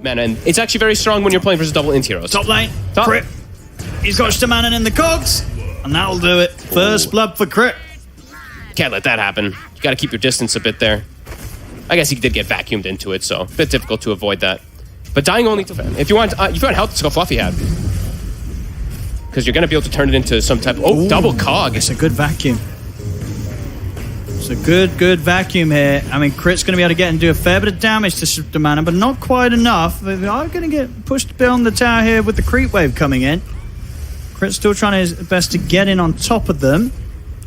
mana, and it's actually very strong when you're playing versus double int heroes. Top lane, Crit. He's got Stamanen in the cogs, and that'll do it. First blood for Crit. Can't let that happen. You got to keep your distance a bit there. I guess he did get vacuumed into it, so a bit difficult to avoid that. But dying only to if you want health, let's go Fluffy Hat. Because you're going to be able to turn it into some type of... Oh, double cog. It's a good vacuum. It's a good vacuum here. I mean, Crit's going to be able to get and do a fair bit of damage to Stamanen, but not quite enough. They are going to get pushed a bit on the tower here with the creep wave coming in. Crit's still trying his best to get in on top of them.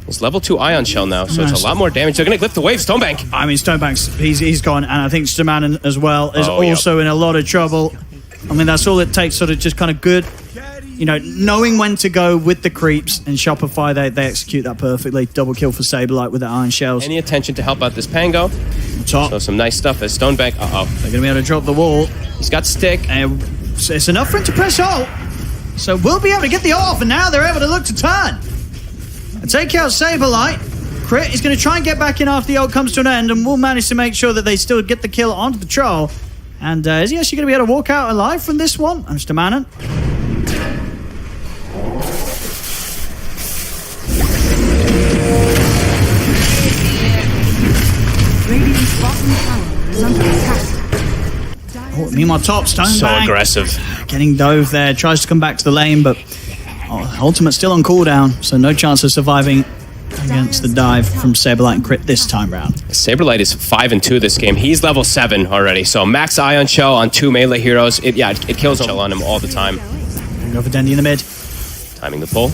It's level 2 Ion Shell now, so it's a lot more damage. They're going to clip the wave. Stonebank. I mean, Stonebank's he's gone, and I think Stamanen as well is also in a lot of trouble. I mean, that's all it takes, sort of just kind of good, you know, knowing when to go with the creeps. And Shopify, they execute that perfectly. Double kill for Saberlight with the Iron Shells. Any attention to help out this Pango. Top. So some nice stuff as Stonebank. They're going to be able to drop the wall. He's got stick. It's enough for him to press ult. So we'll be able to get the ult off, and now they're able to look to turn. And take out Saberlight. Crit is going to try and get back in after the ult comes to an end, and we'll manage to make sure that they still get the kill onto the troll. And is he actually going to be able to walk out alive from this one? And Stamanen. Radiant's bottom tower is under attack. Oh, meanwhile, top Stonebank. So aggressive. Getting dove there. Tries to come back to the lane, but ultimate still on cooldown, so no chance of surviving against the dive from Saberlight and Crit this time round. Saberlight is 5-2 this game. He's level 7 already, so max Ion Shell on 2 melee heroes. It kills Shell on him all the time. Go for Dendy in the mid. Timing the pull.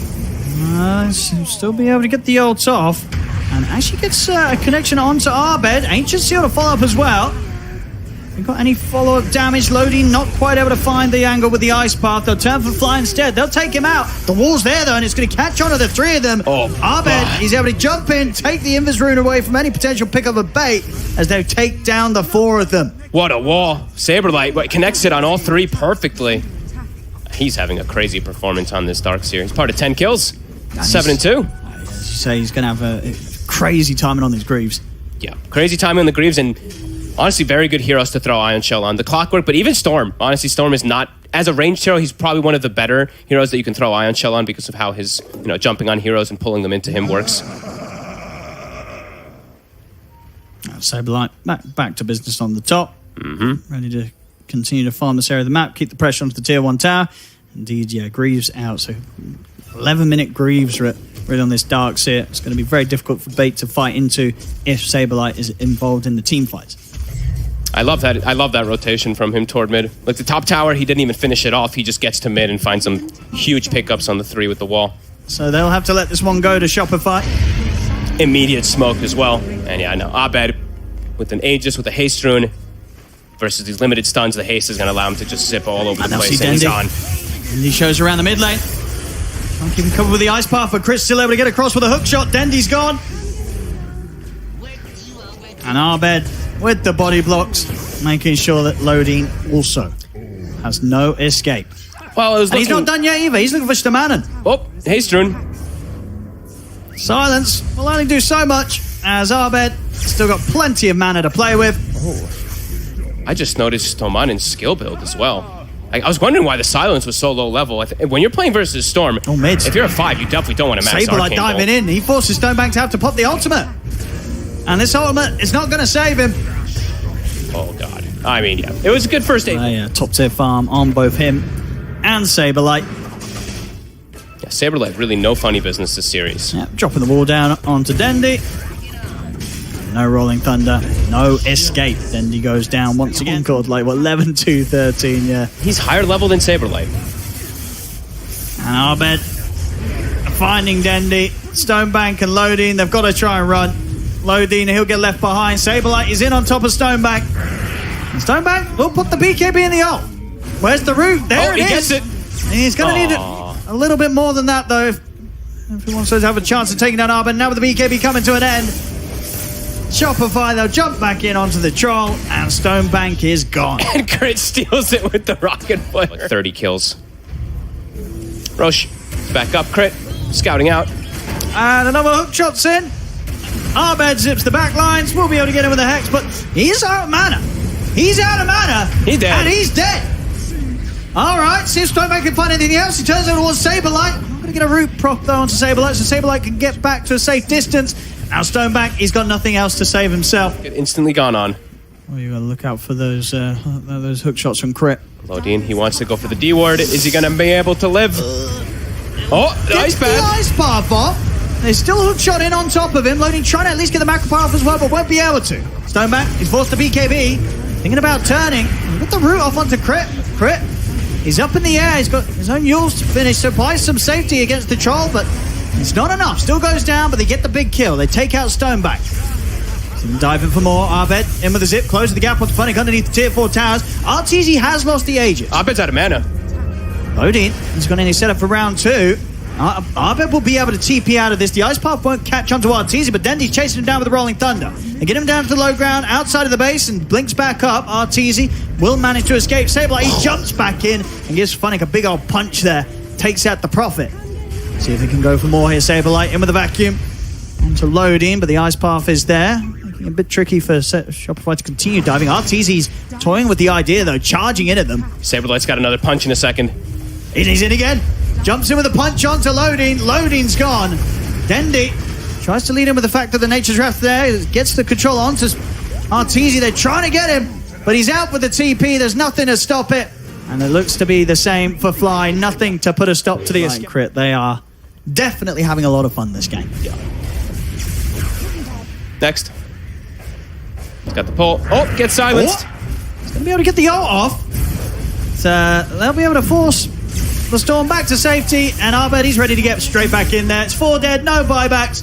Still be able to get the ult off, and actually gets a connection onto Arbed. Ancient Seal to follow up as well. We've got any follow-up damage. Loading not quite able to find the angle with the ice path. They'll turn for fly instead. They'll take him out. The wall's there though, and it's going to catch on to the 3 of them. Arbed, he's able to jump in, take the Invis rune away from any potential pickup of bait as they take down the 4 of them. What a wall. Saberlight connects it on all 3 perfectly. He's having a crazy performance on this Darkseer. He's part of 10 kills. 7-2. As you say, he's going to have a crazy timing on these Greaves. Yeah, crazy timing on the Greaves, and honestly, very good heroes to throw Ion Shell on. The Clockwork, but even Storm. Honestly, Storm is not, as a ranged hero, he's probably one of the better heroes that you can throw Ion Shell on because of how his, jumping on heroes and pulling them into him works. Saberlight back to business on the top. Ready to continue to farm this area of the map, keep the pressure onto the tier 1 tower. Indeed, yeah, Greaves out. So 11-minute Greaves really on this Darkseer. It's going to be very difficult for Bait to fight into if Saberlight is involved in the team fights. I love that rotation from him toward mid. Like the top tower, he didn't even finish it off. He just gets to mid and finds some huge pickups on the 3 with the wall. So they'll have to let this one go to Shopify. Immediate smoke as well. And yeah, I know. Abed with an Aegis, with a haste rune versus these limited stuns. The haste is going to allow him to just zip all over the place. And he's on. And he shows around the mid lane. Trying to keep him covered with the ice path, but Chris still able to get across with a hook shot. Dendy's gone. And Arbed with the body blocks, making sure that Loading also has no escape. Well, he's not done yet either. He's looking for Stamanen. Oh, haste rune. Silence will only do so much, as Arbed still got plenty of mana to play with. Oh. I just noticed Stomanen's skill build as well. I was wondering why the silence was so low level. When you're playing versus Storm, if you're a 5, you definitely don't want to max Saberlight diving in. He forces Stonebank to have to pop the ultimate. And this ultimate is not going to save him. Oh, God. I mean, yeah. It was a good first aid. Yeah, top tier farm on both him and Saberlight. Yeah, Saberlight, really no funny business this series. Yeah, dropping the wall down onto Dendy. No Rolling Thunder, no escape. Dendy goes down once again. Called like, 11-2-13, yeah. He's higher level than Saberlight. And Arbed finding Dendy. Stonebank and Loading, they've got to try and run. Loading, he'll get left behind. Saberlight is in on top of Stonebank. And Stonebank will put the BKB in the ult. Where's the root? There it is. He gets it. And he's going to need a little bit more than that, though, if he wants to have a chance of taking down Arbed. Now with the BKB coming to an end, Shopify, they'll jump back in onto the troll, and Stonebank is gone. And Crit steals it with the rocket flare. Like 30 kills. Roche, back up, Crit, scouting out. And another hook shot's in. Arbed zips the back lines. We'll be able to get him with a Hex, but he's out of mana. He's out of mana. He's dead. And he's dead. All right, see if Stonebank can find anything else. He turns over towards Saberlight. I'm going to get a root prop though onto Saberlight, so Saberlight can get back to a safe distance. Now Stonebank, he's got nothing else to save himself. Get instantly gone on. Oh, you got to look out for those hook shots from Crit. Lodine, he wants to go for the D ward. Is he going to be able to live? Oh, the ice Gets the pad. ice path off. There's still a hook shot in on top of him. Lodine trying to at least get the macro power off as well, but won't be able to. Stonebank, he's forced to BKB. Thinking about turning. Got the root off onto Crit. Crit. He's up in the air. He's got his own Yules to finish, so buys some safety against the troll, but it's not enough. Still goes down, but they get the big kill. They take out Stonebank. Diving for more. Arbed in with the zip, closing the gap onto Funnick underneath the tier 4 towers. RTZ has lost the Aegis. Abed's out of mana. Lodine has got any setup for round 2. Arbed will be able to TP out of this. The Ice Path won't catch onto RTZ, but Dendy's chasing him down with the Rolling Thunder. They get him down to the low ground outside of the base and blinks back up. RTZ will manage to escape. Saberlight, he jumps back in and gives Funnick a big old punch there. Takes out the Prophet. See if he can go for more here. Saberlight in with the vacuum. Onto Lodine, but the Ice Path is there. Making it a bit tricky for Shopify to continue diving. RTZ's toying with the idea though, charging in at them. Saberlight's got another punch in a second. He's in again. Jumps in with a punch onto Lodine. Lodine's gone. Dendy tries to lead him with the fact that the Nature's Wrath there. Gets the control onto RTZ. They're trying to get him, but he's out with the TP. There's nothing to stop it. And it looks to be the same for Fly. Nothing to put a stop to the Crit. They are definitely having a lot of fun this game. Yeah. Next. He's got the pull. Oh, gets silenced. He's going to be able to get the ult off. So they'll be able to force the Storm back to safety, and Arbed, he's ready to get straight back in there. It's 4 dead, no buybacks.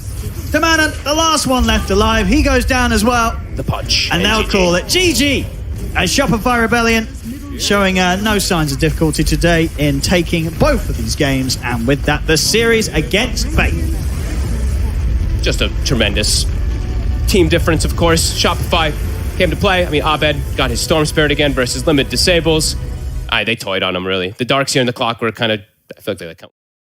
Demanan, the last one left alive, he goes down as well. The punch. And they'll call it GG. As Shopify Rebellion showing no signs of difficulty today in taking both of these games, and with that, the series against Fate. Just a tremendous team difference, of course. Shopify came to play. I mean, Abed got his Storm Spirit again versus Limit Disables. They toyed on him, really. The Darkseer and the Clock were kind of, I feel like they